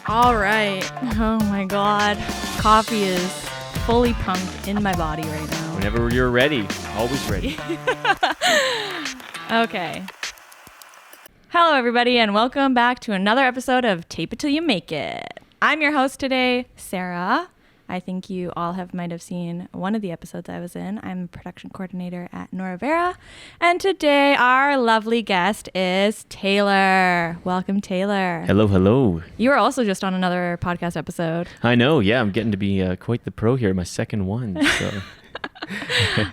All right. Oh my God. Coffee is fully pumped in my body right now. Whenever you're ready, always ready. Okay. Hello, everybody, and welcome back to another episode of Tape It Till You Make It. I'm your host today, Sarah. I think you all might have seen one of the episodes I was in. I'm a production coordinator at Noravera. And today our lovely guest is Taylor. Welcome, Taylor. Hello, hello. You were also just on another podcast episode. I know, yeah. I'm getting to be quite the pro here, my second one. So.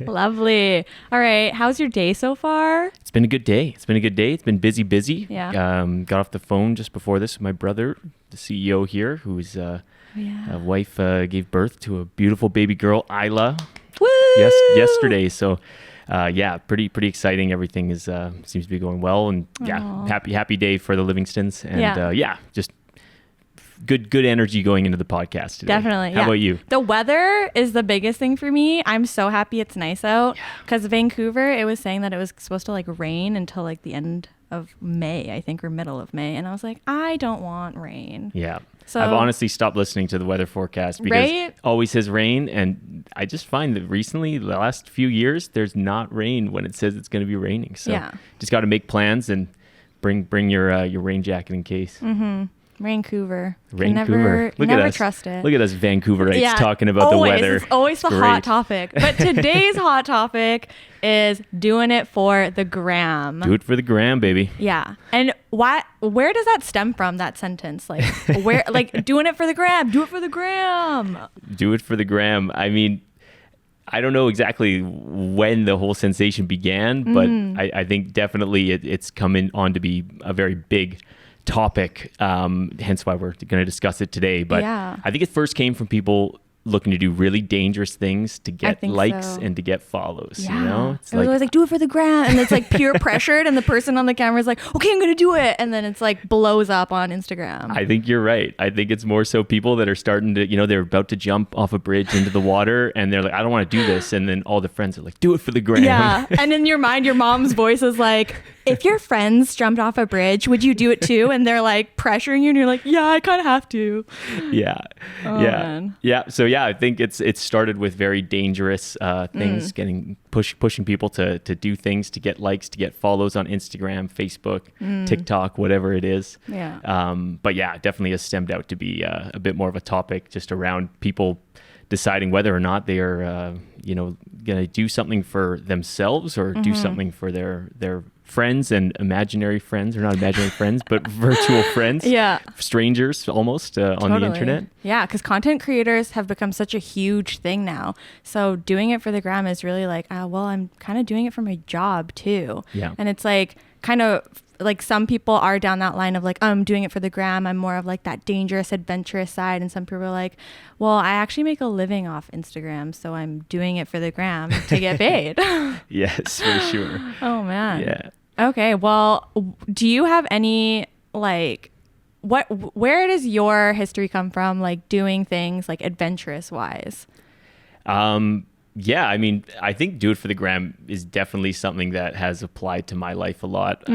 Lovely. All right. How's your day so far? It's been a good day. It's been busy. Yeah. Got off the phone just before this with my brother, the CEO here, whose wife gave birth to a beautiful baby girl, Isla. Woo! Yesterday. So, pretty exciting. Everything is seems to be going well, and happy day for the Livingstons, and just good energy going into the podcast today. Definitely. How about you? The weather is the biggest thing for me. I'm so happy it's nice out because Vancouver, it was saying that it was supposed to rain until the end of May, I think, or middle of May. And I was like, I don't want rain. Yeah. So I've honestly stopped listening to the weather forecast because it always says rain. And I just find that recently, the last few years, there's not rain when it says it's going to be raining. So just got to make plans and bring your rain jacket in case. Mm-hmm. Vancouver. Never trust it. Look at us Vancouverites talking about the weather. It's always the hot topic. But today's hot topic is doing it for the gram. Do it for the gram, baby. Yeah. And where does that stem from, that sentence? Where doing it for the gram, do it for the gram. Do it for the gram. I mean, I don't know exactly when the whole sensation began, but I think definitely it's coming on to be a very big topic, hence why we're going to discuss it today. But I think it first came from people looking to do really dangerous things to get likes and to get follows. Yeah. You know, it's always do it for the gram, and it's peer pressured, and the person on the camera is okay, I'm going to do it, and then it's blows up on Instagram. I think you're right. I think it's more so people that are starting to, they're about to jump off a bridge into the water, and they're like, I don't want to do this, and then all the friends are like, do it for the gram. Yeah, and in your mind, your mom's voice is like, if your friends jumped off a bridge, would you do it too? And they're pressuring you, and you're like, yeah, I kind of have to. Yeah. Oh, yeah. Man. Yeah. So I think it started with very dangerous things, pushing people to do things, to get likes, to get follows on Instagram, Facebook, TikTok, whatever it is. Yeah. But definitely has stemmed out to be a bit more of a topic just around people deciding whether or not they are, going to do something for themselves or do something for their friends and imaginary friends, or not imaginary friends, but virtual friends. Yeah. Strangers almost on the internet. Yeah, because content creators have become such a huge thing now. So doing it for the gram is really I'm kind of doing it for my job too. Yeah. And it's some people are down that line of I'm doing it for the gram. I'm more of that dangerous, adventurous side. And some people are like, well, I actually make a living off Instagram, so I'm doing it for the gram to get paid. Yes, for sure. Oh, man. Yeah. Okay. Well, do you have any, where does your history come from, doing things adventurous wise? Yeah, I mean, I think do it for the gram is definitely something that has applied to my life a lot.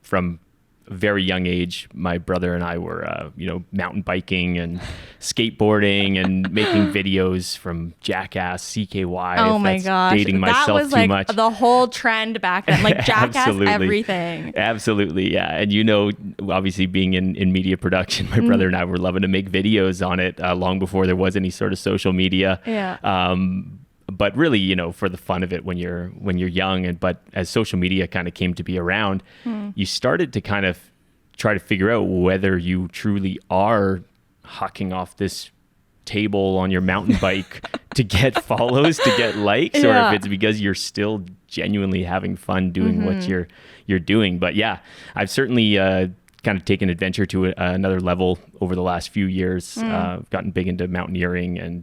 From a very young age, my brother and I were, mountain biking and skateboarding and making videos from Jackass, CKY. Oh my gosh. Dating myself that was too much. The whole trend back then, Jackass, everything. Absolutely, yeah. And obviously being in media production, my brother and I were loving to make videos on it long before there was any sort of social media. Yeah. But really, for the fun of it when you're young, but as social media kind of came to be around, you started to kind of try to figure out whether you truly are hucking off this table on your mountain bike to get follows, to get likes, or if it's because you're still genuinely having fun doing what you're doing. But I've certainly kind of taken adventure to another level over the last few years. Gotten big into mountaineering and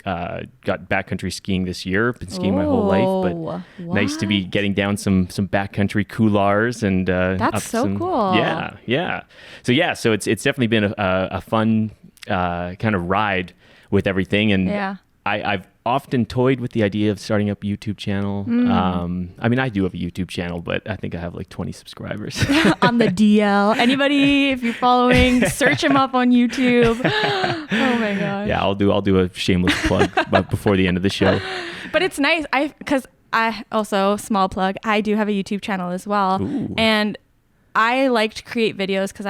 got backcountry skiing this year. Been skiing my whole life, but nice to be getting down some backcountry couloirs and that's so cool. Yeah. So it's definitely been a fun kind of ride with everything, and I've often toyed with the idea of starting up a YouTube channel. I mean, I do have a YouTube channel, but I think I have like 20 subscribers. On the DL. Anybody, if you're following, search him up on YouTube. Oh my gosh. Yeah, I'll do a shameless plug but before the end of the show. But it's nice. Because I also, small plug, I do have a YouTube channel as well. Ooh. And I like to create videos because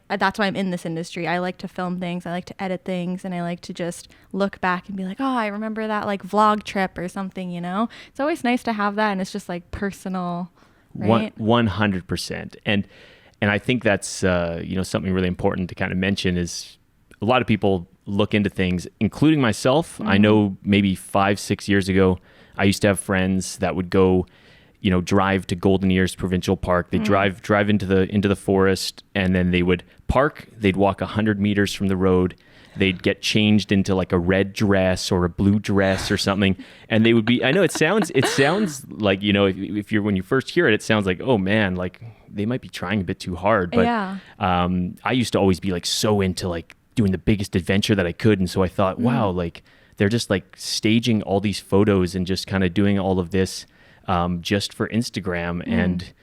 that's why I'm in this industry. I like to film things. I like to edit things, and I like to just look back and be like, oh, I remember that like vlog trip or something, you know? It's always nice to have that, and it's just like personal, right? 100%. And I think that's, something really important to kind of mention is a lot of people look into things, including myself. I know maybe 5-6 years ago, I used to have friends that would go, drive to Golden Ears Provincial Park. They'd drive into the forest, and then they would park. They'd walk 100 meters from the road. They'd get changed into like a red dress or a blue dress or something, and they would be. I know it sounds like if you're when you first hear it, it sounds like, oh man, like they might be trying a bit too hard. But yeah. I used to always be like so into like doing the biggest adventure that I could, and so I thought, wow, like they're just like staging all these photos and just kind of doing all of this. Just for Instagram. And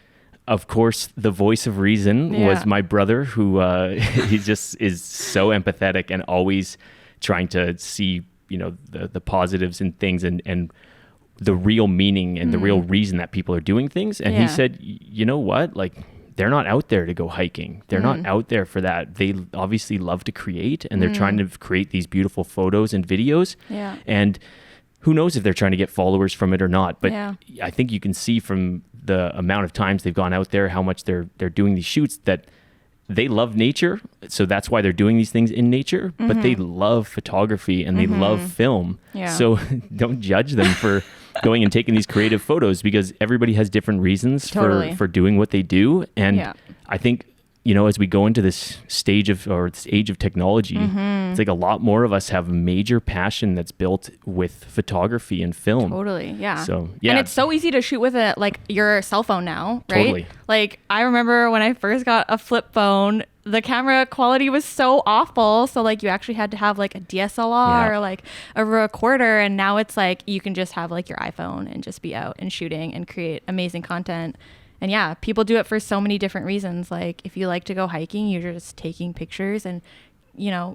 of course, the voice of reason was my brother, who he just is so empathetic and always trying to see, the positives in things and the real meaning and the real reason that people are doing things. And he said, you know what, like they're not out there to go hiking. They're not out there for that. They obviously love to create, and they're trying to create these beautiful photos and videos. Yeah. And who knows if they're trying to get followers from it or not, but I think you can see from the amount of times they've gone out there, how much they're doing these shoots, that they love nature. So that's why they're doing these things in nature, but they love photography and they love film. Yeah. So don't judge them for going and taking these creative photos, because everybody has different reasons for doing what they do. And I think, as we go into this this age of technology, it's like a lot more of us have a major passion that's built with photography and film. Totally, yeah. So, yeah. And it's so easy to shoot with your cell phone now, right? Totally. Like, I remember when I first got a flip phone, the camera quality was so awful. So, like, you actually had to have, like, a DSLR or, like, a recorder. And now it's, like, you can just have, like, your iPhone and just be out and shooting and create amazing content. And yeah, people do it for so many different reasons. Like if you like to go hiking, you're just taking pictures and,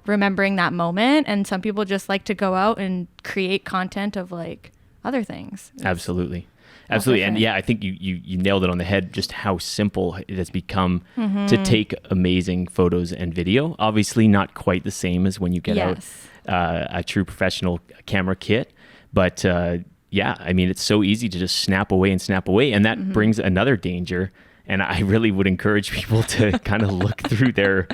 remembering that moment. And some people just like to go out and create content of like other things. Absolutely. And yeah, I think you nailed it on the head, just how simple it has become to take amazing photos and video. Obviously not quite the same as when you get out a true professional camera kit, but yeah, I mean, it's so easy to just snap away. And that brings another danger. And I really would encourage people to kind of look through their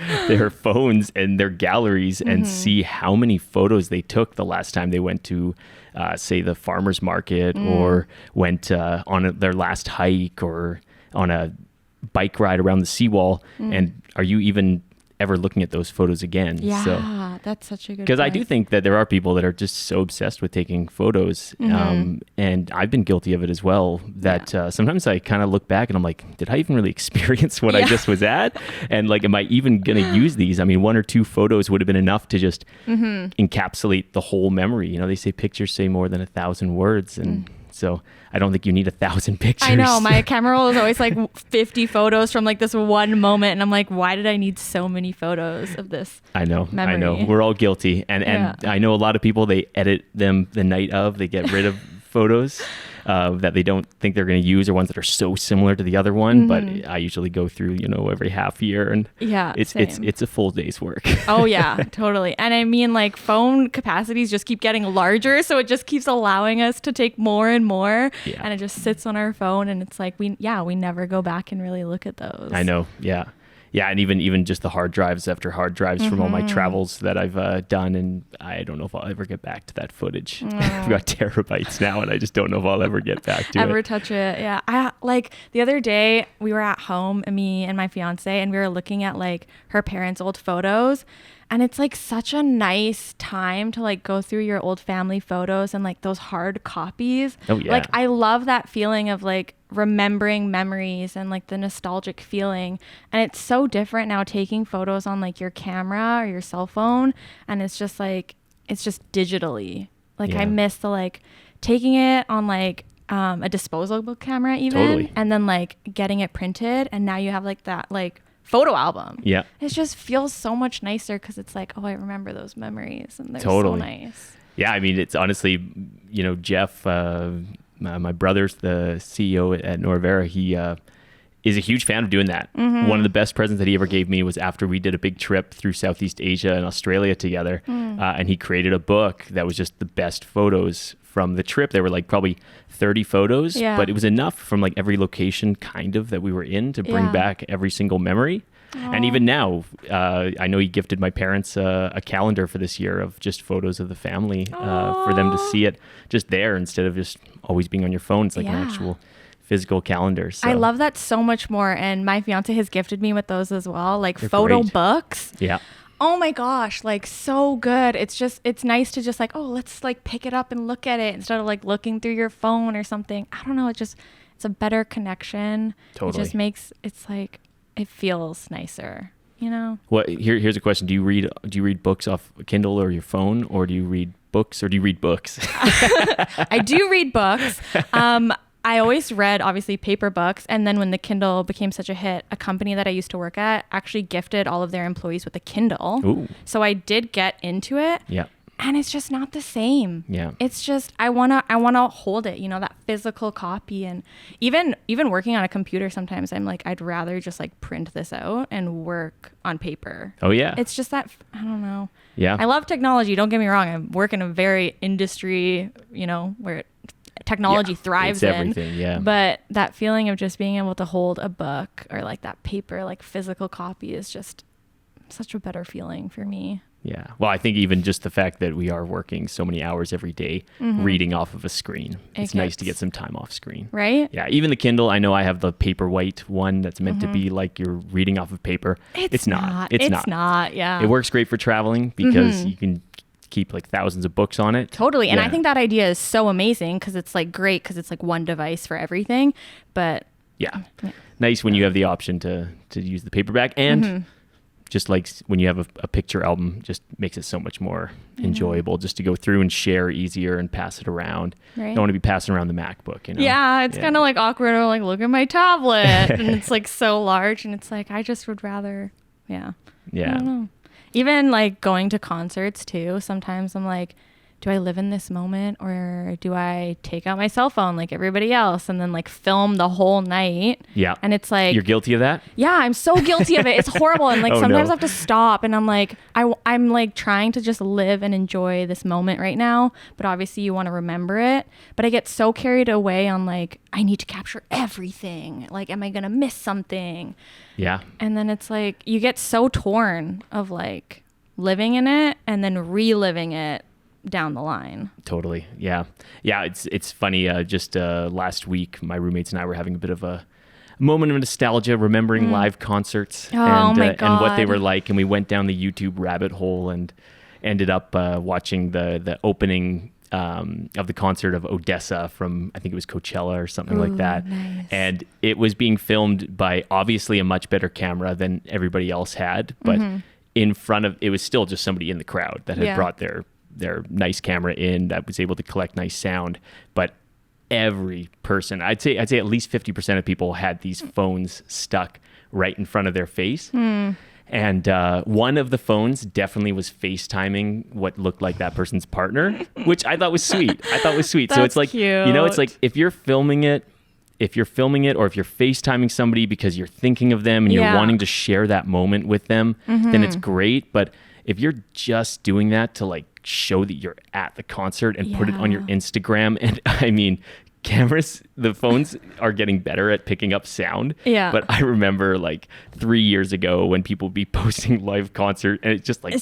phones and their galleries and see how many photos they took the last time they went to, say, the farmer's market or went on their last hike or on a bike ride around the seawall. And are you even ever looking at those photos again? Yeah, that's such a good point. Because I do think that there are people that are just so obsessed with taking photos. And I've been guilty of it as well, that sometimes I kind of look back and I'm like, did I even really experience what I just was at? And like, am I even going to use these? I mean, 1 or 2 photos would have been enough to just encapsulate the whole memory. They say pictures say more than 1,000 words. And so I don't think you need 1,000 pictures. I know. My camera roll is always like 50 photos from like this one moment. And I'm like, why did I need so many photos of this memory? I know. We're all guilty. And I know a lot of people, they edit them the night of. They get rid of photos that they don't think they're going to use, or ones that are so similar to the other one. But I usually go through, every half year, and it's a full day's work. Oh yeah, totally. And I mean, like phone capacities just keep getting larger, so it just keeps allowing us to take more and more, and it just sits on our phone, and it's like we never go back and really look at those. I know. Yeah. Yeah, and even just the hard drives after hard drives from all my travels that I've done, and I don't know if I'll ever get back to that footage. I've got terabytes now, and I just don't know if I'll ever get back to ever touch it. Yeah, I like the other day we were at home, me and my fiance, and we were looking at like her parents' old photos. And it's like such a nice time to like go through your old family photos and like those hard copies. Oh yeah. Like I love that feeling of like remembering memories and like the nostalgic feeling. And it's so different now taking photos on like your camera or your cell phone. And it's just digitally. Like Yeah. I miss the like taking it on like a disposable camera even, Totally. and then like getting it printed, and now you have like that like photo album. Yeah. It just feels so much nicer because it's like, oh, I remember those memories, and they're Totally. so nice. Yeah, I mean, it's honestly, you know, Jeff, my brother's the CEO at Noravera. He is a huge fan of doing that. One of the best presents that he ever gave me was after we did a big trip through Southeast Asia and Australia together. And he created a book that was just the best photos from the trip. There were like probably 30 photos, Yeah. but it was enough from like every location kind of that we were in to bring Yeah. back every single memory. And even now, I know he gifted my parents a calendar for this year of just photos of the family for them to see it just there instead of just always being on your phone. It's like an Yeah. actual physical calendar. So. I love that so much more, and my fiance has gifted me with those as well, like They're photo great. books. Yeah. Oh my gosh, like so good. It's nice to just like, oh, let's like pick it up and look at it instead of like looking through your phone or something. I don't know, it's a better connection. Totally. It just makes it's like it feels nicer, you know? Here's a question. Do you read books off Kindle or your phone, or do you read books, or do you read books? I do read books. I always read obviously paper books, and then when the Kindle became such a hit, a company that I used to work at actually gifted all of their employees with a Kindle. Ooh. So I did get into it. Yeah. And it's just not the same. Yeah. It's just I wanna hold it, you know, that physical copy. And even working on a computer, sometimes I'm like, I'd rather just like print this out and work on paper. Oh yeah. It's just that I don't know. Yeah. I love technology. Don't get me wrong. I work in a very industry, you know, where technology thrives it's in. everything, yeah. But that feeling of just being able to hold a book or like that paper, like physical copy, is just such a better feeling for me. Yeah. Well, I think even just the fact that we are working so many hours every day reading off of a screen, it's nice to get some time off screen. Right? Yeah. Even the Kindle, I know I have the Paperwhite one that's meant to be like you're reading off of paper. It's not. It's not. Yeah. It works great for traveling because you can keep like thousands of books on it. Totally. And Yeah. I think that idea is so amazing because it's like great because it's like one device for everything. But Yeah. Nice when you have the option to use the paperback, and just like when you have a picture album, just makes it so much more enjoyable just to go through and share easier and pass it around. Right. Don't want to be passing around the MacBook, you know? yeah, it's kind of like awkward or like, look at my tablet. And it's like so large. And it's like, I just would rather, I Yeah. don't know. Even like going to concerts too. Sometimes I'm like, do I live in this moment or do I take out my cell phone like everybody else and then like film the whole night? Yeah. And it's like, You're guilty of that? yeah, I'm so guilty of it. It's horrible. And like Oh, sometimes no. I have to stop and I'm like, I'm like trying to just live and enjoy this moment right now. But obviously you want to remember it. But I get so carried away on like, I need to capture everything. Like, am I going to miss something? Yeah. And then it's like, you get so torn of like living in it and then reliving it down the line. Totally. Yeah. Yeah. It's funny. Just last week, my roommates and I were having a bit of a moment of nostalgia, remembering live concerts Oh, and, my and what they God. were like. And we went down the YouTube rabbit hole and ended up watching the opening of the concert of Odessa from, I think it was Coachella or something like that. Nice. And it was being filmed by obviously a much better camera than everybody else had. But in front of, it was still just somebody in the crowd that had Yeah. brought their nice camera in that was able to collect nice sound. But every person, I'd say at least 50% of people had these phones stuck right in front of their face. And one of the phones definitely was FaceTiming what looked like that person's partner, which I thought was sweet. So That's it's like, you know, it's cute. like if you're filming it or if you're FaceTiming somebody because you're thinking of them and you're Yeah. wanting to share that moment with them, then it's great. But if you're just doing that to like show that you're at the concert and put it on your Yeah. Instagram, and I mean, the phones are getting better at picking up sound. Yeah. But I remember like 3 years ago when people would be posting live concert and it's just like,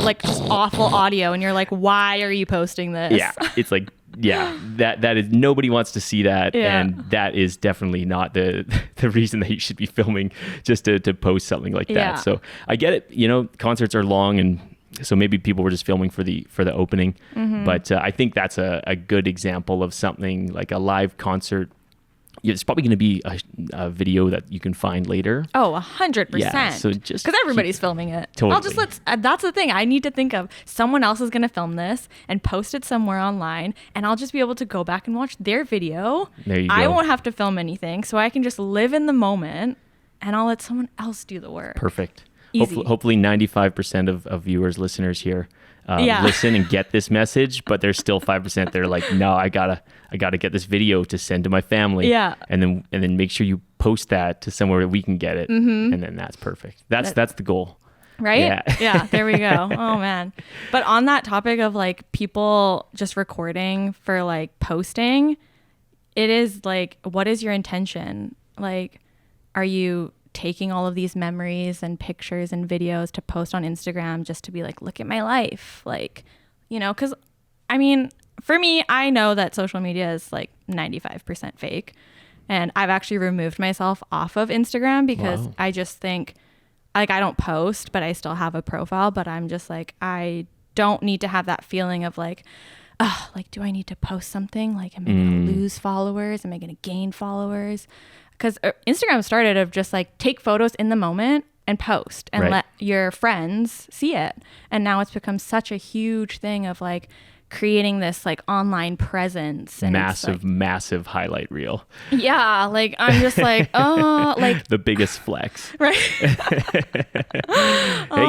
Like just awful audio. And you're like, why are you posting this? yeah, it's like, yeah, that is, nobody wants to see that. Yeah. And that is definitely not the reason that you should be filming just to post something like that. Yeah. So I get it. You know, concerts are long, and so maybe people were just filming for the opening. But I think that's a good example of something like a live concert. it's probably going to be a video that you can find later. Oh, 100%. Yeah, so just because everybody's filming it. Totally. That's the thing. I need to think of someone else is going to film this and post it somewhere online, and I'll just be able to go back and watch their video. There you go. I won't have to film anything, so I can just live in the moment, and I'll let someone else do the work. Perfect. Easy. Hopefully 95% of viewers, listeners here listen and get this message, but there's still 5% they're like, no, I gotta get this video to send to my family. Yeah. And then make sure you post that to somewhere that we can get it. And then that's perfect. That's the goal. Right? Yeah. Yeah, there we go. Oh man. But on that topic of like people just recording for like posting, it is like, what is your intention? Like, are you taking all of these memories and pictures and videos to post on Instagram just to be like, look at my life? Like, you know, because I mean, for me, I know that social media is like 95% fake. And I've actually removed myself off of Instagram because I just think, like, I don't post, but I still have a profile. But I'm just like, I don't need to have that feeling of like, oh, like, do I need to post something? Like, am I going to lose followers? Am I going to gain followers? Because Instagram started of just like take photos in the moment and post and let your friends see it. And now it's become such a huge thing of like creating this like online presence. And massive highlight reel. Yeah. Like I'm just like, oh, like the biggest flex. Right. Hey,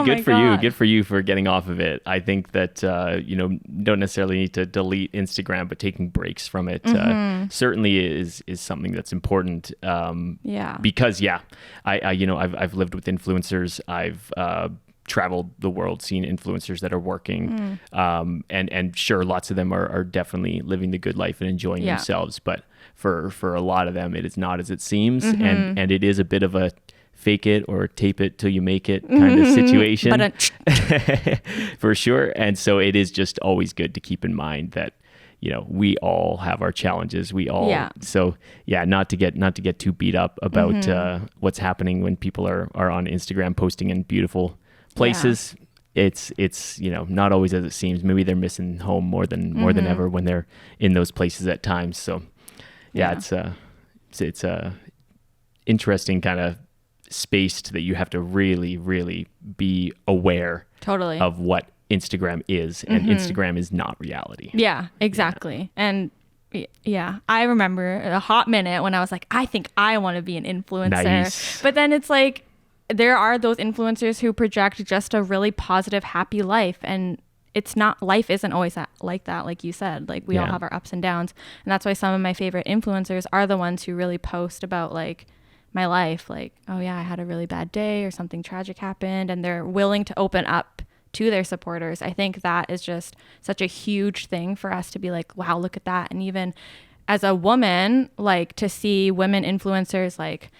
good for you. Good for you for getting off of it. I think that, don't necessarily need to delete Instagram, but taking breaks from it certainly is something that's important. Because I've lived with influencers. I've traveled the world, seen influencers that are working. And sure, lots of them are definitely living the good life and enjoying themselves. But for a lot of them, it is not as it seems. And it is a bit of a fake it or tape it till you make it kind of situation. For sure. And so it is just always good to keep in mind that, we all have our challenges. We all, not to get too beat up about what's happening when people are on Instagram posting in beautiful places. It's not always as it seems. Maybe they're missing home more than ever when they're in those places at times. So it's a interesting kind of space that you have to really, really be aware of what Instagram is, and Instagram is not reality. Yeah, exactly. And I remember a hot minute when I was like, I think I want to be an influencer. Nice. But then it's like, there are those influencers who project just a really positive, happy life. And life isn't always like that, like you said. Like we all have our ups and downs. And that's why some of my favorite influencers are the ones who really post about like my life. Like, oh yeah, I had a really bad day or something tragic happened. And they're willing to open up to their supporters. I think that is just such a huge thing for us to be like, wow, look at that. And even as a woman, like to see women influencers like,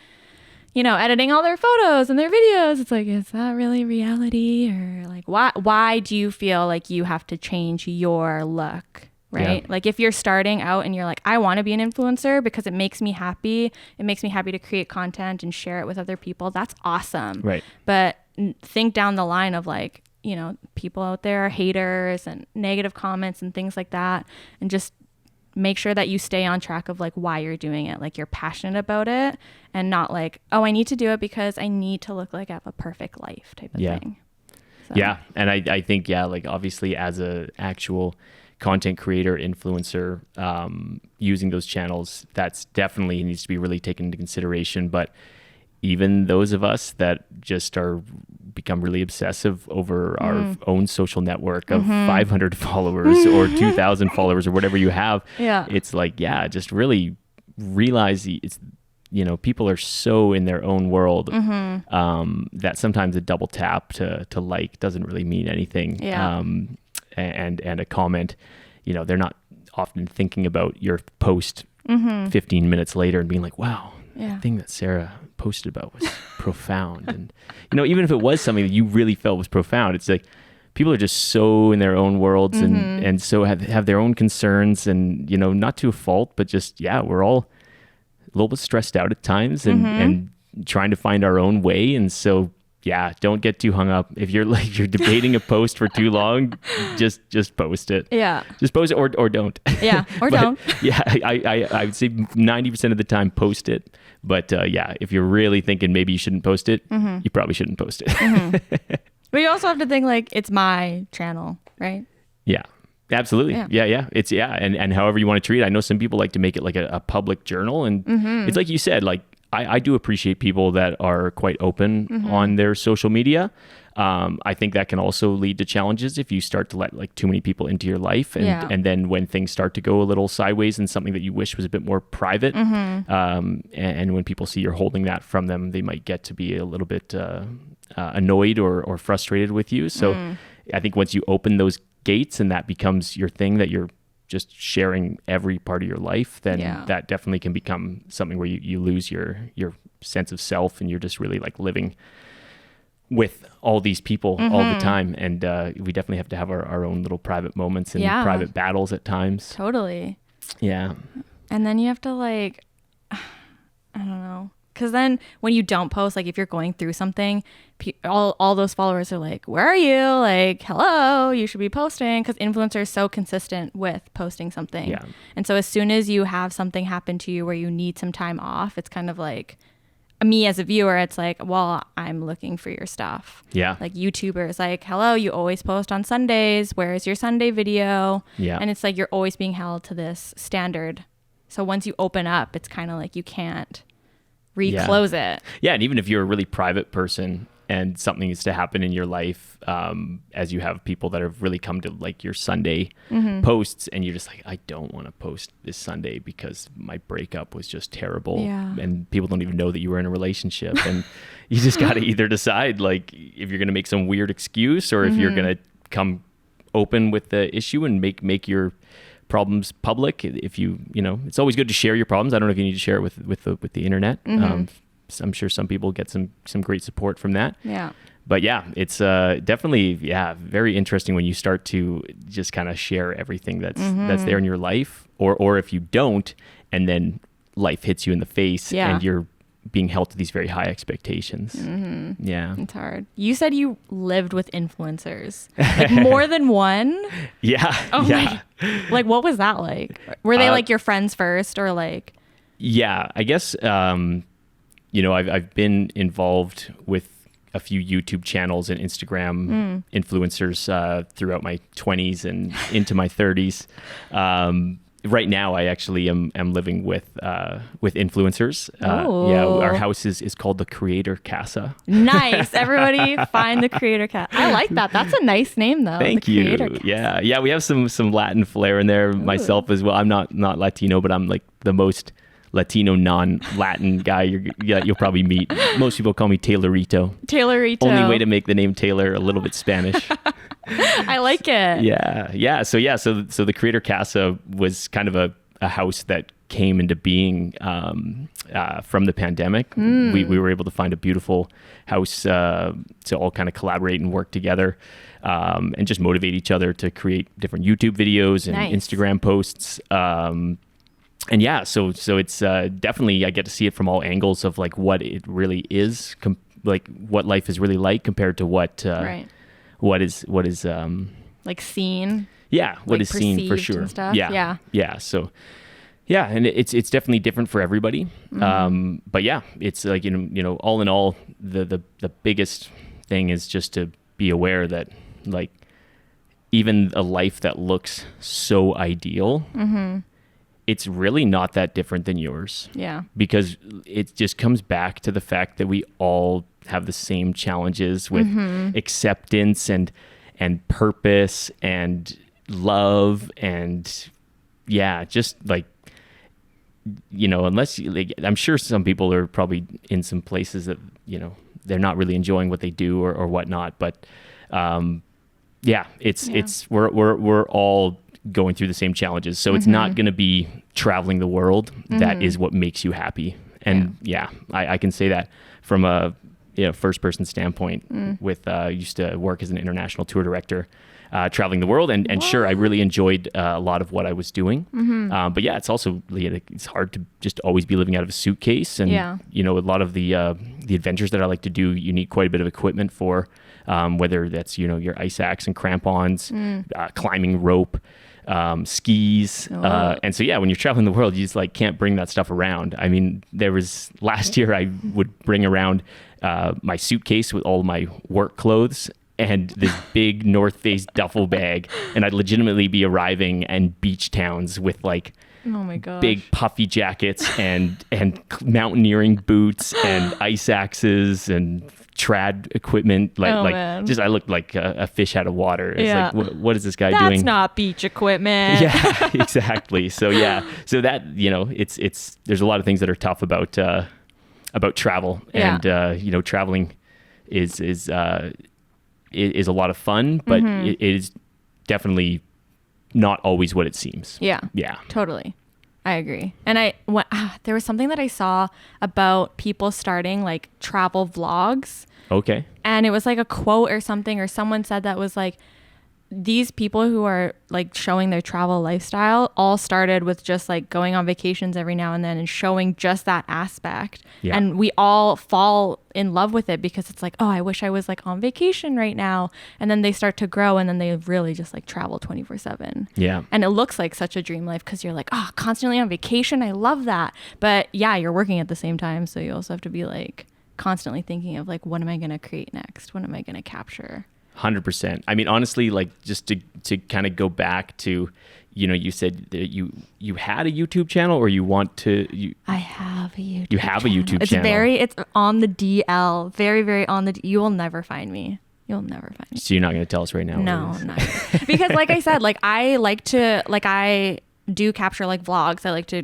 editing all their photos and their videos. It's like, is that really reality? Or like, why do you feel like you have to change your look? Right? Yeah. Like if you're starting out and you're like, I want to be an influencer because it makes me happy. It makes me happy to create content and share it with other people. That's awesome. Right. But think down the line of like, people out there are haters and negative comments and things like that. And just make sure that you stay on track of like why you're doing it. Like you're passionate about it and not like, oh, I need to do it because I need to look like I have a perfect life type of thing. So. Yeah. And I think, like obviously as a actual content creator, influencer, using those channels, that's definitely needs to be really taken into consideration. But even those of us that just become really obsessive over our own social network of 500 followers or 2,000 followers or whatever you have, it's like, just really realize it's, people are so in their own world that sometimes a double tap to like doesn't really mean anything. And a comment, they're not often thinking about your post 15 minutes later and being like, wow, the thing that Sarah posted about was profound. And even if it was something that you really felt was profound, it's like people are just so in their own worlds and so have their own concerns and not to a fault, but just we're all a little bit stressed out at times and trying to find our own way. And so yeah, don't get too hung up. If you're like you're debating a post for too long, just post it. Yeah. Just post it or don't. Yeah. Or But, don't. Yeah, I would say 90% of the time post it. But yeah, if you're really thinking maybe you shouldn't post it, you probably shouldn't post it. But you also have to think like it's my channel, right? Yeah. Absolutely. Yeah. It's and however you want to treat it. I know some people like to make it like a public journal, and it's like you said, like I do appreciate people that are quite open on their social media. I think that can also lead to challenges if you start to let like too many people into your life, and then when things start to go a little sideways and something that you wish was a bit more private, and when people see you're holding that from them, they might get to be a little bit annoyed or frustrated with you. So I think once you open those gates and that becomes your thing, that you're just sharing every part of your life, then that definitely can become something where you lose your sense of self, and you're just really like living with all these people all the time. And we definitely have to have our own little private moments and private battles at times. Totally. Yeah. And then you have to like, I don't know. Because then when you don't post, like if you're going through something, all those followers are like, where are you? Like, hello, you should be posting. Because influencers are so consistent with posting something. Yeah. And so as soon as you have something happen to you where you need some time off, it's kind of like, me as a viewer, it's like, well, I'm looking for your stuff. Yeah. Like YouTubers, like, hello, you always post on Sundays. Where is your Sunday video? Yeah. And it's like you're always being held to this standard. So once you open up, it's kind of like you can't reclose it. Yeah, and even if you're a really private person and something is to happen in your life, as you have people that have really come to like your Sunday posts, and you're just like, I don't want to post this Sunday because my breakup was just terrible, and people don't even know that you were in a relationship, and you just got to either decide like if you're going to make some weird excuse, or if you're going to come open with the issue and make your problems public. If you know, it's always good to share your problems. I don't know if you need to share it with the internet. I'm sure some people get some great support from that. Yeah. But yeah, it's definitely very interesting when you start to just kind of share everything that's there in your life, or if you don't, and then life hits you in the face, and you're being held to these very high expectations. Yeah. It's hard. You said you lived with influencers, like more than one. Yeah. Oh yeah. Like, what was that like? Were they like your friends first, or like? Yeah, I guess, I've been involved with a few YouTube channels and Instagram influencers throughout my 20s and into my 30s. Right now, I actually am living with influencers. Yeah, our house is called the Creator Casa. Nice. Everybody find the Creator Casa. I like that. That's a nice name, though. Thank you. Yeah. We have some Latin flair in there. Myself as well. I'm not Latino, but I'm like the most Latino non-Latin guy you'll probably meet. Most people call me Taylorito. Only way to make the name Taylor a little bit Spanish. I like it. Yeah. So the Creator Casa was kind of a house that came into being from the pandemic. We were able to find a beautiful house to all kind of collaborate and work together, and just motivate each other to create different YouTube videos and Instagram posts. And yeah, so it's definitely, I get to see it from all angles of like what it really is, like what life is really like compared to what is like seen. Yeah, what is seen for sure. Yeah. So yeah, and it's definitely different for everybody. But yeah, it's like all in all, the biggest thing is just to be aware that like even a life that looks so ideal, it's really not that different than yours. Yeah. Because it just comes back to the fact that we all have the same challenges with acceptance and purpose and love, and just like, unless I'm sure some people are probably in some places that, they're not really enjoying what they do or whatnot, but we're all going through the same challenges. So it's not going to be traveling the world that is what makes you happy. And I can say that from a first person standpoint with used to work as an international tour director, traveling the world. And sure, I really enjoyed a lot of what I was doing. But yeah, it's also, it's hard to just always be living out of a suitcase. And, a lot of the adventures that I like to do, you need quite a bit of equipment for, whether that's, your ice axe and crampons, climbing rope, skis. And so, yeah, when you're traveling the world, you just can't bring that stuff around. I mean, there was last year I would bring around my suitcase with all my work clothes and this big North Face duffel bag, and I'd legitimately be arriving in beach towns with oh my gosh, big puffy jackets and mountaineering boots and ice axes and trad equipment. I looked like a fish out of water. It's what is this guy doing? That's not beach equipment. Yeah, exactly. So that, it's there's a lot of things that are tough about travel, and traveling is a lot of fun, but it is definitely not always what it seems. Yeah. Totally. I agree. And there was something that I saw about people starting travel vlogs. Okay. And it was a quote or something, or someone said that was these people who are showing their travel lifestyle all started with just going on vacations every now and then and showing just that aspect. Yeah. And we all fall in love with it because it's oh, I wish I was on vacation right now. And then they start to grow, and then they really just travel 24/7. Yeah. And it looks like such a dream life because you're oh, constantly on vacation. I love that. But yeah, you're working at the same time. So you also have to be constantly thinking of what am I going to create next? What am I going to capture? 100%. I mean, honestly, just to kind of go back to, you said that you had a YouTube channel, or you want to. I have a YouTube. You have a YouTube channel. It's on the DL, very, very on the. You will never find me. You'll never find me. So you're not going to tell us right now? No, I'm not. Because, I said, I do capture vlogs. I like to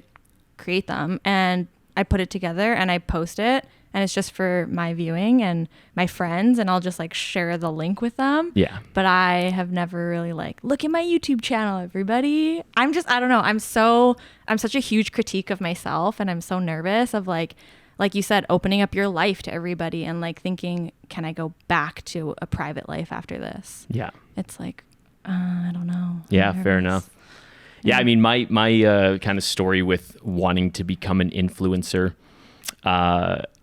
create them, and I put it together and I post it. And it's just for my viewing and my friends, and I'll just share the link with them. Yeah. But I have never really look at my YouTube channel, everybody. I don't know. I'm such a huge critique of myself, and I'm so nervous of like you said, opening up your life to everybody and thinking, can I go back to a private life after this? Yeah. It's I don't know. Yeah, fair enough. Yeah, I mean, my kind of story with wanting to become an influencer,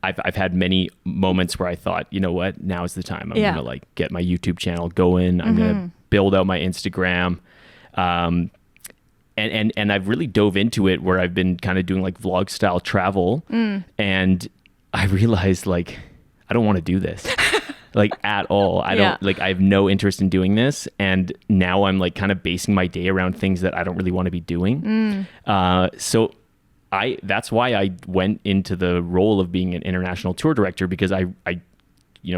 I've had many moments where I thought, you know what, now is the time. I'm gonna get my YouTube channel going. I'm gonna build out my Instagram, and I've really dove into it where I've been kind of doing vlog style travel, and I realized I don't want to do this. At all. I don't I have no interest in doing this. And now I'm kind of basing my day around things that I don't really want to be doing. So that's why I went into the role of being an international tour director, because I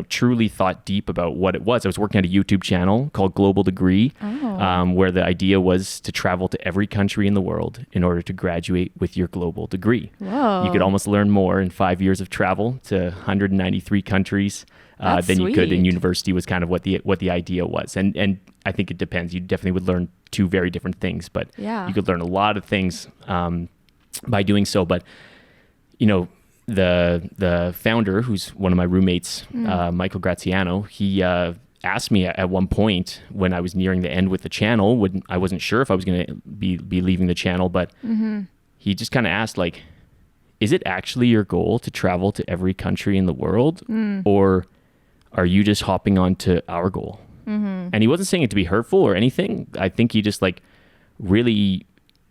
truly thought deep about what it was. I was working at a YouTube channel called Global Degree, where the idea was to travel to every country in the world in order to graduate with your global degree. Whoa. You could almost learn more in 5 years of travel to 193 countries than you could in university, was kind of what the idea was. And I think it depends. You definitely would learn two very different things, but you could learn a lot of things by doing so. But the founder, who's one of my roommates, Michael Graziano, he asked me at one point when I was nearing the end with the channel, when I wasn't sure if I was going to be leaving the channel, but he just kind of asked, is it actually your goal to travel to every country in the world, or are you just hopping on to our goal? And he wasn't saying it to be hurtful or anything. I think he just really,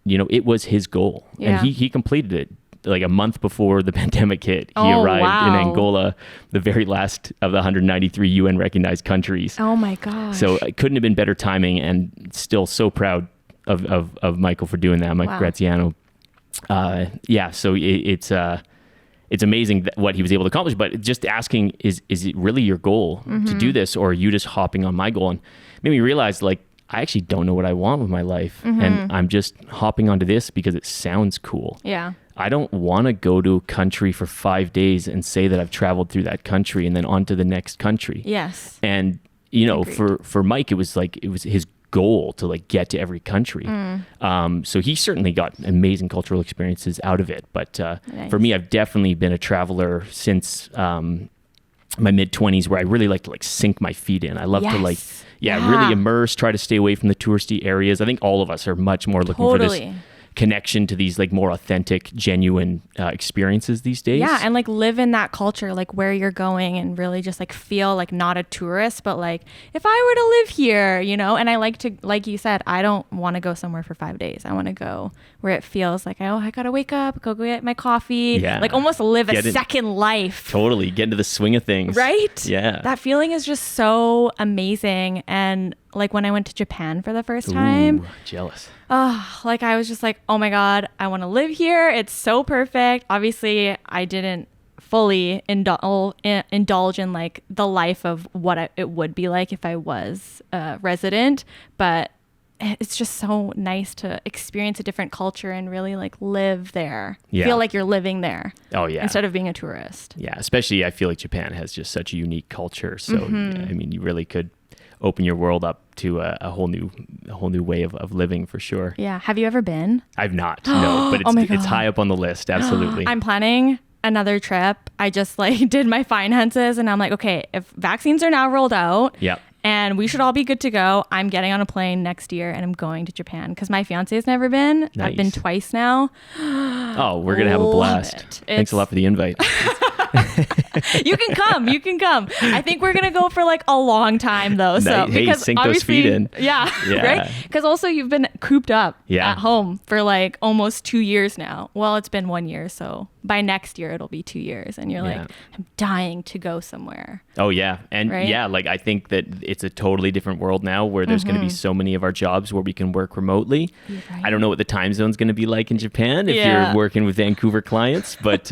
it was his goal, and he completed it a month before the pandemic hit. He arrived in Angola, the very last of the 193 UN recognized countries. Oh my gosh. So it couldn't have been better timing, and still so proud of Michael for doing that, Mike Graziano. So it's amazing what he was able to accomplish, but just asking, is it really your goal to do this, or are you just hopping on my goal? And made me realize I actually don't know what I want with my life, and I'm just hopping onto this because it sounds cool. Yeah. I don't want to go to a country for 5 days and say that I've traveled through that country and then on to the next country. Yes. And, for Mike, it was his goal to get to every country. So he certainly got amazing cultural experiences out of it. But nice. For me, I've definitely been a traveler since my mid-20s where I really like to like sink my feet in. I love to like, Yes. really immerse, try to stay away from the touristy areas. I think all of us are much more looking for this connection to these like more authentic, genuine experiences these days. Yeah, and like live in that culture, like where you're going, and really just like feel like not a tourist, but like if I were to live here, you know. And I like to, like you said, I don't want to go somewhere for 5 days. I want to go where it feels like, oh, I gotta wake up, go get my coffee, like almost live a second life. Totally, get into the swing of things. Right? Yeah. That feeling is just so amazing. And like when I went to Japan for the first time. Ooh, jealous. Oh, like I was just like, oh my God, I want to live here. It's so perfect. Obviously, I didn't fully indulge in like the life of what it would be like if I was a resident, but it's just so nice to experience a different culture and really like live there. Yeah. Feel like you're living there. Oh yeah. Instead of being a tourist. Yeah, especially I feel like Japan has just such a unique culture. So I mean, you really could open your world up to a whole new way of living for sure. Yeah. Have you ever been? I've not, no, but it's high up on the list. Absolutely. I'm planning another trip. I just like did my finances and I'm like, okay, if vaccines are now rolled out, and we should all be good to go, I'm getting on a plane next year and I'm going to Japan because my fiance has never been. Nice. I've been twice now. Oh, we're going to have a blast. Thanks a lot for the invite. You can come. I think we're gonna go for like a long time though. So because sink those feet in. Yeah. Right. Because also you've been cooped up at home for like almost 2 years now. Well, it's been 1 year, so by next year it'll be 2 years, and you're like, I'm dying to go somewhere. Oh yeah, and like I think that it's a totally different world now where there's going to be so many of our jobs where we can work remotely. Right. I don't know what the time zone's going to be like in Japan if you're working with Vancouver clients, but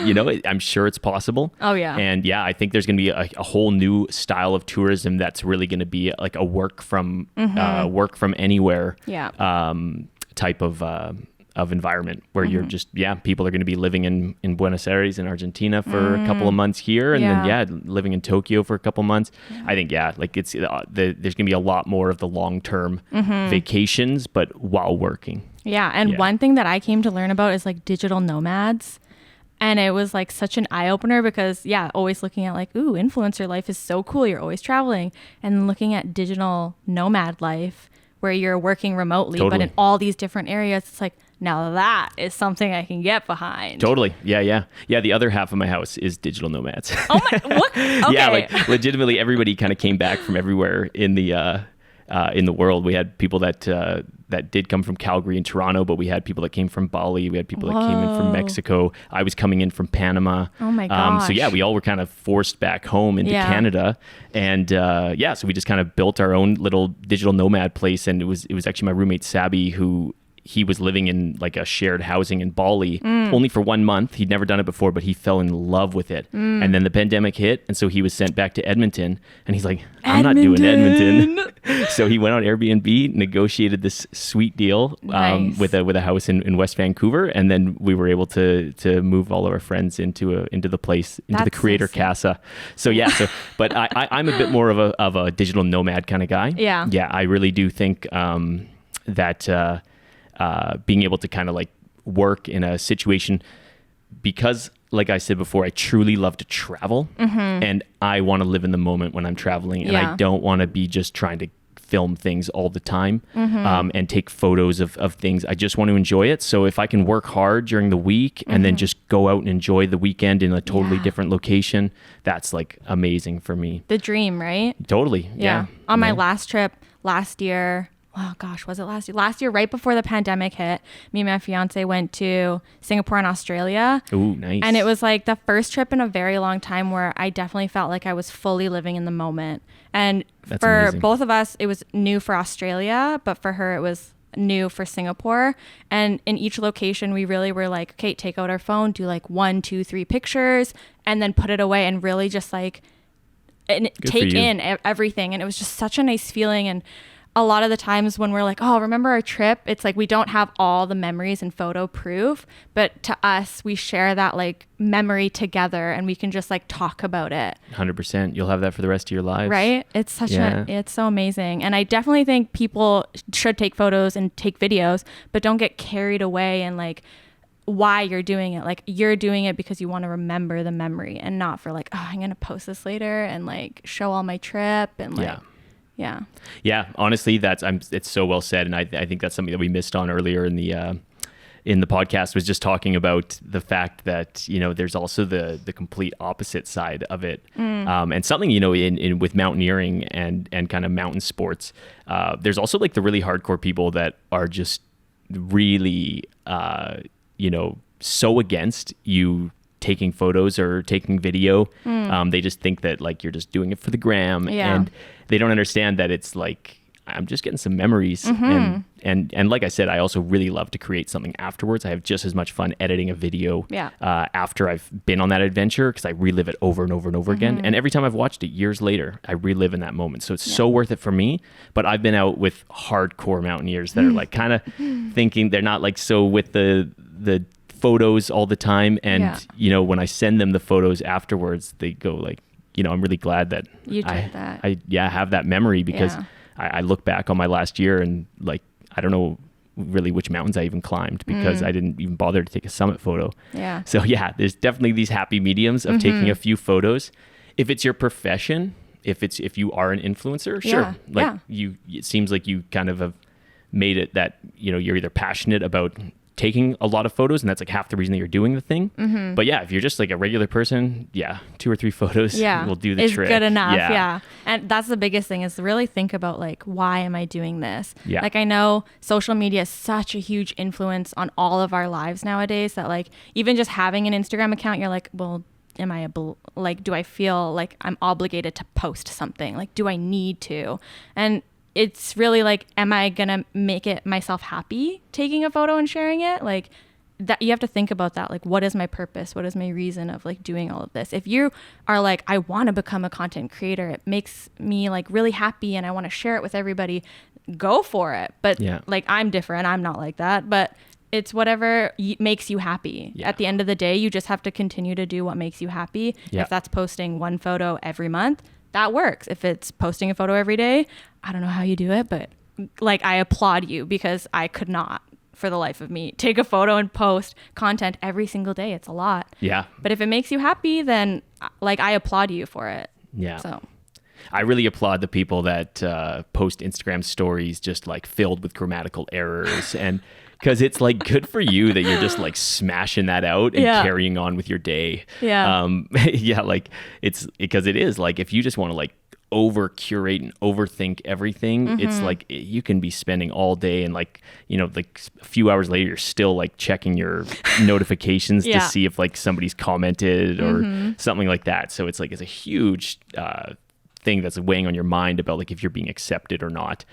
you know, I'm sure it's possible. Oh yeah. And I think there's going to be a whole new style of tourism that's really going to be like a work from anywhere type of environment where you're just people are going to be living in Buenos Aires in Argentina for a couple of months here, and then living in Tokyo for a couple of months. I think like it's there's going to be a lot more of the long-term vacations, but while working. And one thing that I came to learn about is like digital nomads. And it was like such an eye-opener because, always looking at like, ooh, influencer life is so cool. You're always traveling. And looking at digital nomad life where you're working remotely, but in all these different areas, it's like, now that is something I can get behind. Totally. Yeah. The other half of my house is digital nomads. Oh my, what? Okay. Yeah, like legitimately everybody kind of came back from everywhere in the world. We had people that did come from Calgary and Toronto, but we had people that came from Bali. We had people that came in from Mexico. I was coming in from Panama. Oh my gosh. So we all were kind of forced back home into Canada. And so we just kind of built our own little digital nomad place. And it was actually my roommate Sabi he was living in like a shared housing in Bali only for 1 month. He'd never done it before, but he fell in love with it. And then the pandemic hit. And so he was sent back to Edmonton, and he's like, I'm not doing Edmonton. So he went on Airbnb, negotiated this sweet deal with a house in West Vancouver. And then we were able to move all of our friends into the place, into the creator casa. So but I'm a bit more of a digital nomad kind of guy. Yeah. I really do think that being able to kind of like work in a situation, because like I said before, I truly love to travel and I want to live in the moment when I'm traveling, and I don't want to be just trying to film things all the time and take photos of things. I just want to enjoy it. So if I can work hard during the week and then just go out and enjoy the weekend in a totally different location, that's like amazing for me. The dream, right? Totally. Yeah. On my last trip last year, oh gosh, was it last year? Last year, right before the pandemic hit, me and my fiance went to Singapore and Australia. Ooh, nice. And it was like the first trip in a very long time where I definitely felt like I was fully living in the moment. And that's for amazing. Both of us, it was new for Australia, but for her, it was new for Singapore. And in each location, we really were like, okay, take out our phone, do like 1, 2, 3 pictures, and then put it away and really just like take in everything. And it was just such a nice feeling. And a lot of the times when we're like, oh, remember our trip? It's like we don't have all the memories and photo proof, but to us, we share that like memory together and we can just like talk about it. 100%. You'll have that for the rest of your lives. Right? It's it's so amazing. And I definitely think people should take photos and take videos, but don't get carried away and like why you're doing it. Like you're doing it because you want to remember the memory and not for like, oh, I'm going to post this later and like show all my trip and like, yeah. Honestly, it's so well said. And I think that's something that we missed on earlier in the podcast, was just talking about the fact that, you know, there's also the complete opposite side of it. And something, you know, in with mountaineering and kind of mountain sports, there's also like the really hardcore people that are just really, you know, so against you taking photos or taking video. They just think that like you're just doing it for the gram, and they don't understand that it's like, I'm just getting some memories. And like I said, I also really love to create something afterwards. I have just as much fun editing a video after I've been on that adventure, because I relive it over and over and over again. And every time I've watched it years later, I relive in that moment. So it's so worth it for me. But I've been out with hardcore mountaineers that are like kind of thinking they're not like so with the photos all the time. And, you know, when I send them the photos afterwards, they go like, you know, I'm really glad that you did that. I have that memory, because I look back on my last year and like, I don't know really which mountains I even climbed, because I didn't even bother to take a summit photo. So there's definitely these happy mediums of taking a few photos. If it's your profession, if you are an influencer, sure. It seems like you kind of have made it that, you know, you're either passionate about taking a lot of photos, and that's like half the reason that you're doing the thing. But if you're just like a regular person, 2 or 3 photos will do the trick. It's good enough. And that's the biggest thing, is to really think about like, why am I doing this? Like, I know social media is such a huge influence on all of our lives nowadays, that like even just having an Instagram account, you're like, well, do I feel like I'm obligated to post something? Like, do I need to? And it's really like, am I going to make it myself happy taking a photo and sharing it? Like that, you have to think about that. Like, what is my purpose? What is my reason of like doing all of this? If you are like, I want to become a content creator, it makes me like really happy and I want to share it with everybody, go for it. But like, I'm different. I'm not like that, but it's whatever makes you happy. At the end of the day, you just have to continue to do what makes you happy. If that's posting one photo every month, that works. If it's posting a photo every day, I don't know how you do it, but like, I applaud you, because I could not for the life of me take a photo and post content every single day. It's a lot. But if it makes you happy, then like, I applaud you for it. So I really applaud the people that post Instagram stories just like filled with grammatical errors, and because it's like good for you that you're just like smashing that out and carrying on with your day. Like it's because it is like, if you just want to like over curate and overthink everything, it's like you can be spending all day, and like, you know, like a few hours later you're still like checking your notifications to see if like somebody's commented or something like that. So it's like, it's a huge thing that's weighing on your mind about like if you're being accepted or not.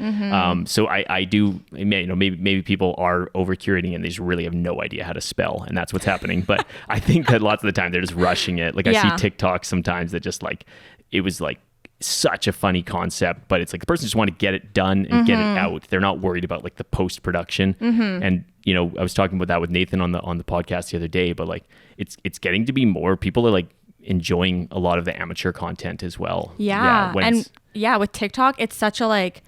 So I do, you know, maybe people are over curating and they just really have no idea how to spell, and that's what's happening. But I think that lots of the time they're just rushing it. Like I see TikTok sometimes that just like, it was like such a funny concept, but it's like the person just want to get it done and get it out. They're not worried about like the post production. And you know, I was talking about that with Nathan on the podcast the other day, but like it's getting to be more, people are like enjoying a lot of the amateur content as well. With TikTok, it's such a like,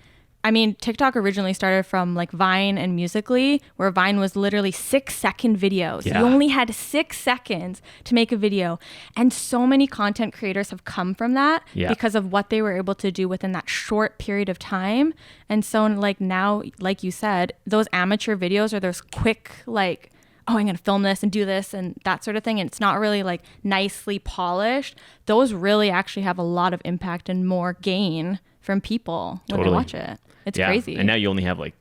I mean, TikTok originally started from like Vine and Musical.ly, where Vine was literally 6-second videos. You only had 6 seconds to make a video. And so many content creators have come from that because of what they were able to do within that short period of time. And so like now, like you said, those amateur videos are those quick, like, oh, I'm going to film this and do this and that sort of thing. And it's not really like nicely polished. Those really actually have a lot of impact and more gain from people when they watch it. It's crazy. And now you only have like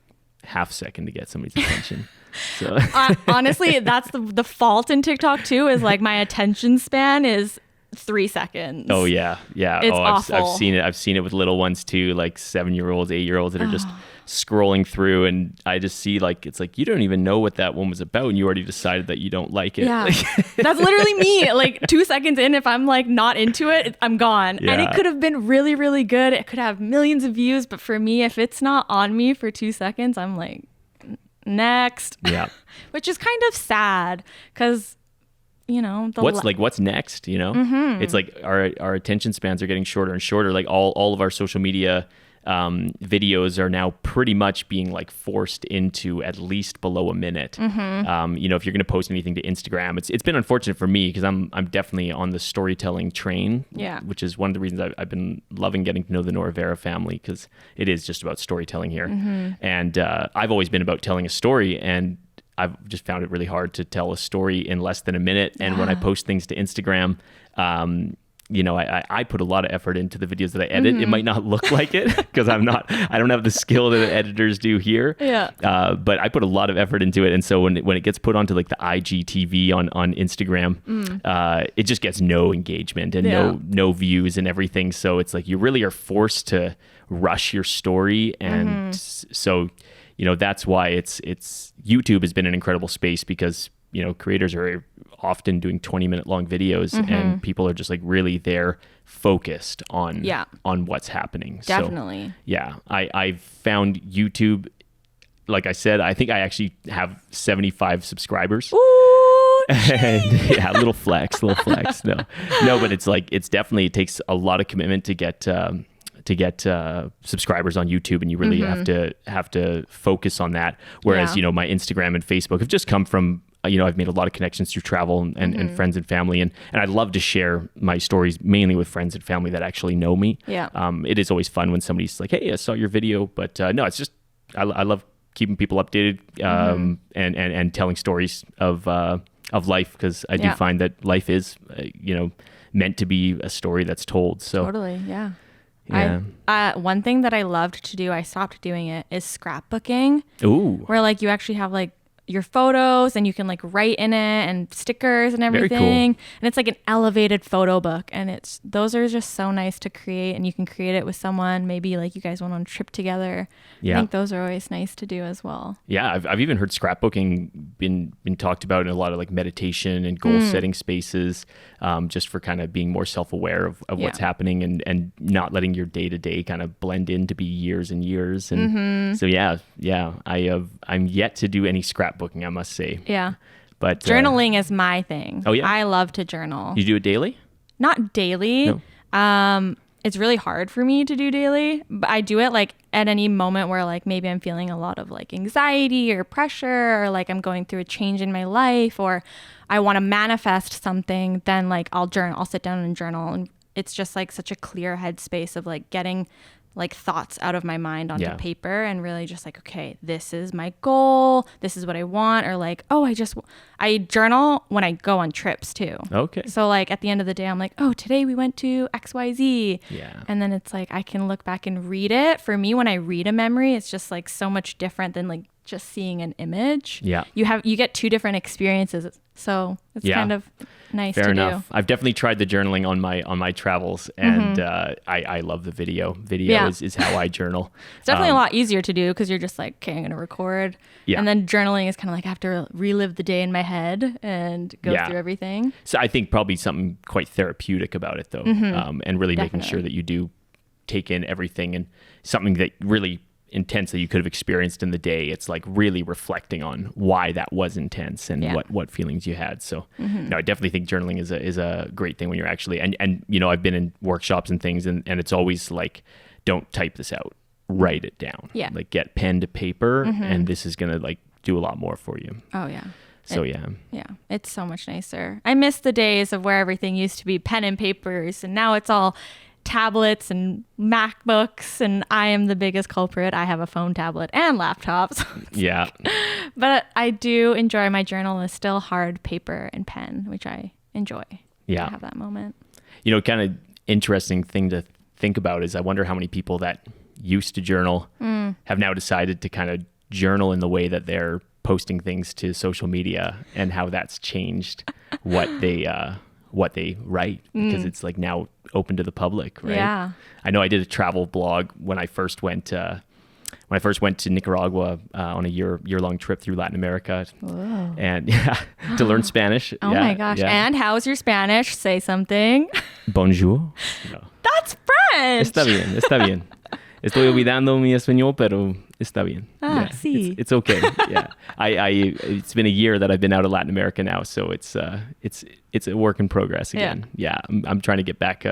half second to get somebody's attention. So honestly, that's the fault in TikTok too, is like my attention span is 3 seconds. Oh yeah. It's awful. I've seen it. I've seen it with little ones too, like 7-year-olds, 8-year-olds that are just scrolling through, and I just see like, it's like, you don't even know what that one was about and you already decided that you don't like it. That's literally me. Like 2 seconds in, if I'm like not into it, I'm gone. And it could have been really, really good. It could have millions of views, but for me, if it's not on me for 2 seconds, I'm like, next. Which is kind of sad, because you know, what's next, you know? It's like our attention spans are getting shorter and shorter. Like all of our social media videos are now pretty much being like forced into at least below a minute. You know, if you're going to post anything to Instagram, it's been unfortunate for me because I'm definitely on the storytelling train, which is one of the reasons I've been loving getting to know the Noravera family, because it is just about storytelling here. And I've always been about telling a story, and I've just found it really hard to tell a story in less than a minute. And when I post things to Instagram, you know, I put a lot of effort into the videos that I edit. It might not look like it because I don't have the skill that the editors do here. But I put a lot of effort into it. And so when it gets put onto like the IGTV on Instagram, it just gets no engagement and no views and everything. So it's like you really are forced to rush your story. And so, you know, that's why it's YouTube has been an incredible space, because you know, creators are often doing 20-minute long videos and people are just like really there focused on what's happening. Definitely. So, yeah. I found YouTube, like I said, I think I actually have 75 subscribers. Ooh, and, yeah, little flex. No, but it's like, it takes a lot of commitment to get subscribers on YouTube, and you really have to focus on that. Whereas, you know, my Instagram and Facebook have just come from, you know, I've made a lot of connections through travel and friends and family. And I love to share my stories mainly with friends and family that actually know me. It is always fun when somebody's like, hey, I saw your video. But no, it's just, I love keeping people updated and telling stories of life, because I do find that life is, you know, meant to be a story that's told. So totally. One thing that I loved to do, I stopped doing it, is scrapbooking. Ooh. Where like you actually have like your photos and you can like write in it and stickers and everything. Very cool. And it's like an elevated photo book, and those are just so nice to create, and you can create it with someone. Maybe like you guys went on a trip together. I think those are always nice to do as well. Yeah. I've even heard scrapbooking been talked about in a lot of like meditation and goal setting spaces, just for kind of being more self-aware of what's happening and not letting your day-to-day kind of blend in to be years and years. And so I'm yet to do any scrapbooking, I must say. Yeah. But journaling is my thing. Oh yeah. I love to journal. You do it daily? Not daily. No. It's really hard for me to do daily, but I do it like at any moment where like maybe I'm feeling a lot of like anxiety or pressure, or like I'm going through a change in my life, or I want to manifest something, then like I'll sit down and journal, and it's just like such a clear headspace of like getting like thoughts out of my mind onto paper, and really just like, okay, this is my goal, this is what I want, or like, oh, I journal when I go on trips too. Okay. So like at the end of the day, I'm like, oh, today we went to XYZ. Yeah. And then it's like, I can look back and read it. For me, when I read a memory, it's just like so much different than like just seeing an image. Yeah. You get two different experiences. So it's kind of nice Fair to enough. do. I've definitely tried the journaling on my travels, and I love the video. Video is how I journal. It's definitely a lot easier to do because you're just like, okay, I'm going to record. Yeah. And then journaling is kind of like I have to relive the day in my head and go through everything. So I think probably something quite therapeutic about it though, and really making sure that you do take in everything, and something that really intense that you could have experienced in the day. It's like really reflecting on why that was intense and what feelings you had. So no, I definitely think journaling is a great thing when you're actually, and you know, I've been in workshops and things, and it's always like, don't type this out, write it down. Yeah. Like get pen to paper, and this is going to like do a lot more for you. Oh yeah. So yeah, it's so much nicer. I miss the days of where everything used to be pen and papers, and now it's all tablets and MacBooks, and I am the biggest culprit. I have a phone, tablet, and laptops. Yeah. But I do enjoy my journal. It's still hard paper and pen, which I enjoy. Yeah. I have that moment. You know, kind of interesting thing to think about is I wonder how many people that used to journal have now decided to kind of journal in the way that they're posting things to social media, and how that's changed what they write, because it's like now open to the public, right? Yeah. I know I did a travel blog when I first went to Nicaragua on a year-long trip through Latin America. Whoa. And to learn Spanish. Oh my gosh. Yeah. And how's your Spanish? Say something. Bonjour. No. That's French. Está bien. Estoy olvidando mi español, pero está bien. Sí. It's okay. Yeah. It's been a year that I've been out of Latin America now, so it's a work in progress again. Yeah. I'm trying to get back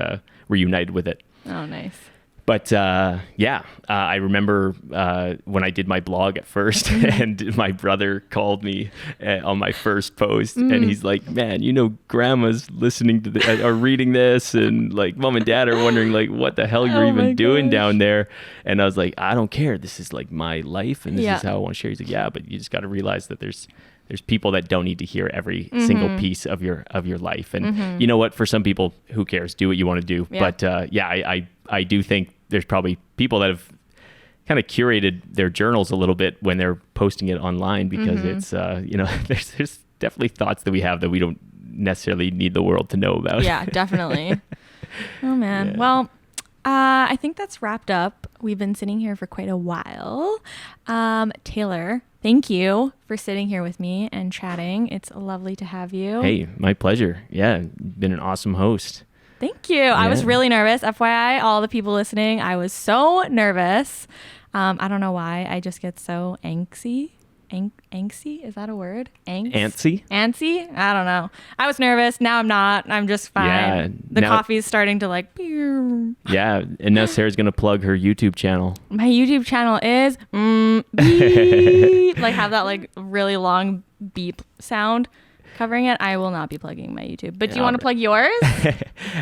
reunited with it. Oh, nice. But I remember when I did my blog at first, and my brother called me on my first post, and he's like, "Man, Grandma's listening to or reading this, and like Mom and Dad are wondering like what the hell you're even doing down there." And I was like, "I don't care. This is like my life, and this is how I want to share." He's like, "Yeah, but you just got to realize that there's people that don't need to hear every single piece of your life, and you know what? For some people, who cares? Do what you want to do." Yeah. But I do think there's probably people that have kind of curated their journals a little bit when they're posting it online, because it's there's definitely thoughts that we have that we don't necessarily need the world to know about. Yeah, definitely. Oh man. Yeah. Well, I think that's wrapped up. We've been sitting here for quite a while. Taylor, thank you for sitting here with me and chatting. It's lovely to have you. Hey, my pleasure. Yeah, you've been an awesome host. Thank you. Yeah. I was really nervous. FYI, all the people listening, I was so nervous. I don't know why. I just get so angsty. Angsty? Is that a word? Antsy? Antsy? I don't know. I was nervous. Now I'm not. I'm just fine. Yeah, the coffee's starting to like... Yeah. And now Sarah's going to plug her YouTube channel. My YouTube channel is... beep. Like have that like really long beep sound covering it. I will not be plugging my YouTube. But do you want to plug yours?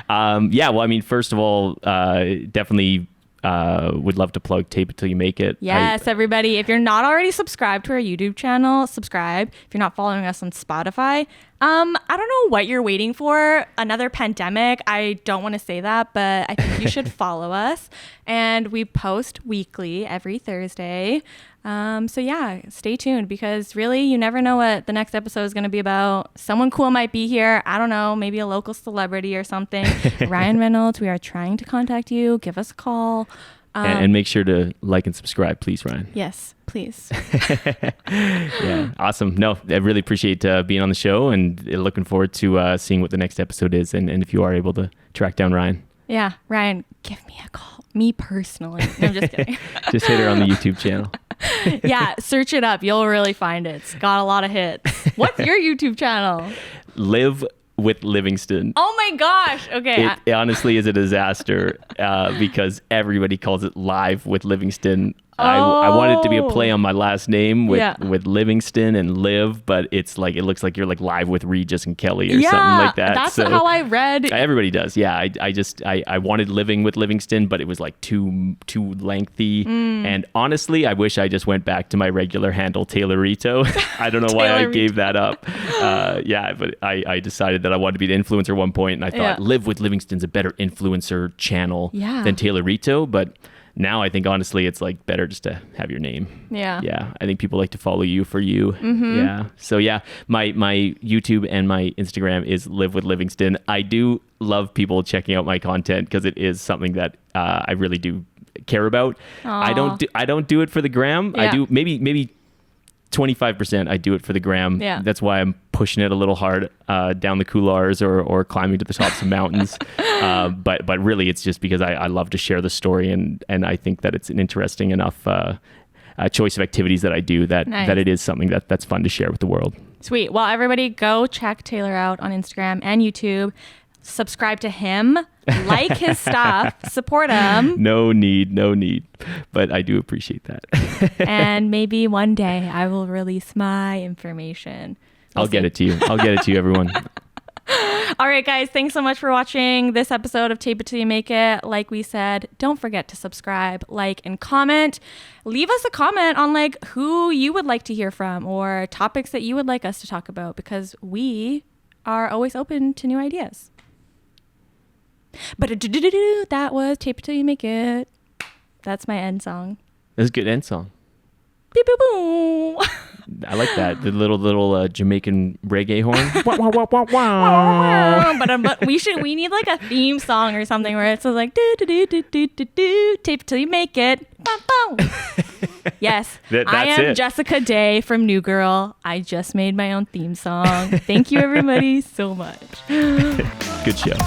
Well, I mean, first of all, definitely... would love to plug Tape It Till You Make It. Yes, everybody. If you're not already subscribed to our YouTube channel, subscribe. If you're not following us on Spotify, I don't know what you're waiting for. Another pandemic. I don't want to say that, but I think you should follow us. And we post weekly every Thursday. So yeah, stay tuned, because really you never know what the next episode is going to be about. Someone cool might be here. I don't know, maybe a local celebrity or something. Ryan Reynolds, we are trying to contact you. Give us a call. And make sure to like and subscribe, please, Ryan. Yes, please. Yeah, awesome. No, I really appreciate being on the show, and looking forward to seeing what the next episode is, and if you are able to track down Ryan. Yeah, Ryan, give me a call. Me personally. No, I'm just kidding. Just hit her on the YouTube channel. Yeah, search it up. You'll really find it. It's got a lot of hits. What's your YouTube channel? Live with Livingston. Oh my gosh. Okay. It honestly is a disaster because everybody calls it Live with Livingston. I want it to be a play on my last name with Livingston and Live, but it's like, it looks like you're like live with Regis and Kelly or something like that. That's how I read. Everybody does. Yeah. I wanted Living with Livingston, but it was like too lengthy. And honestly, I wish I just went back to my regular handle, Taylorito. I don't know why I gave that up. But I decided that I wanted to be an influencer at one point, and I thought Live with Livingston's a better influencer channel than Taylorito, but now I think honestly it's like better just to have your name. Yeah, I think people like to follow you for you. Yeah, so yeah, my YouTube and my Instagram is Live with Livingston. I do love people checking out my content because it is something that I really do care about. Aww. I don't do it for the gram. I do maybe 25% I do it for the gram. That's why I'm pushing it a little hard down the couloirs or climbing to the tops of mountains. But really it's just because I love to share the story, and I think that it's an interesting enough choice of activities that I do that it is something that's fun to share with the world. Sweet. Well, everybody go check Taylor out on Instagram and YouTube. Subscribe to him, like his stuff, support him. No need. But I do appreciate that. And maybe one day I will release my information. I'll get it to you, everyone. All right, guys. Thanks so much for watching this episode of Tape It Till You Make It. Like we said, don't forget to subscribe, like, and comment. Leave us a comment on like who you would like to hear from or topics that you would like us to talk about, because we are always open to new ideas. But that was Tape It Till You Make It. That's my end song. That's a good end song. Beep, boop, boop. I like that. The little Jamaican reggae horn. But we need like a theme song or something where it's like do do do do do do do. Tape It Till You Make It. Yes, I am Jessica Day from New Girl. I just made my own theme song. Thank you everybody so much. Good show.